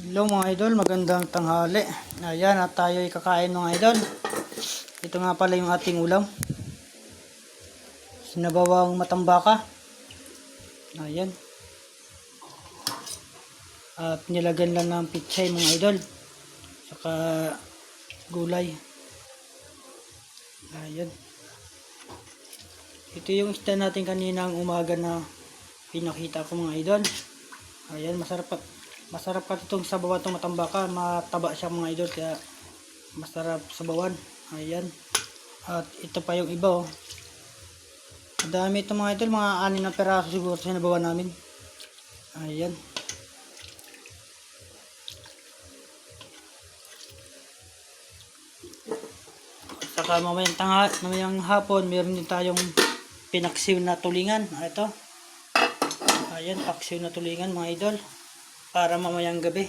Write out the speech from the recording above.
Hello mga idol, magandang tanghali. Ayan, at tayo ay kakain mga idol. Ito nga pala yung ating ulam. Sinabawang matambaka. Ayan. At nilagyan lang ng pitsay mga idol. Saka gulay. Ayan. Ito yung isda natin kaninang umaga na pinakita ko mga idol. Ayan, masarap pa itong sabawan itong matambaka. Mataba siya mga idol, kaya masarap sabawan. Ayan. At ito pa yung iba, oh. Madami ito mga idol, mga 6 na peraso siguro sinabawan namin. Ayan. Saka mamayang hapon, meron din tayong pinaksiw na tulingan. Ito. Ayan, paksiw na tulingan mga idol. Para mamayang gabi.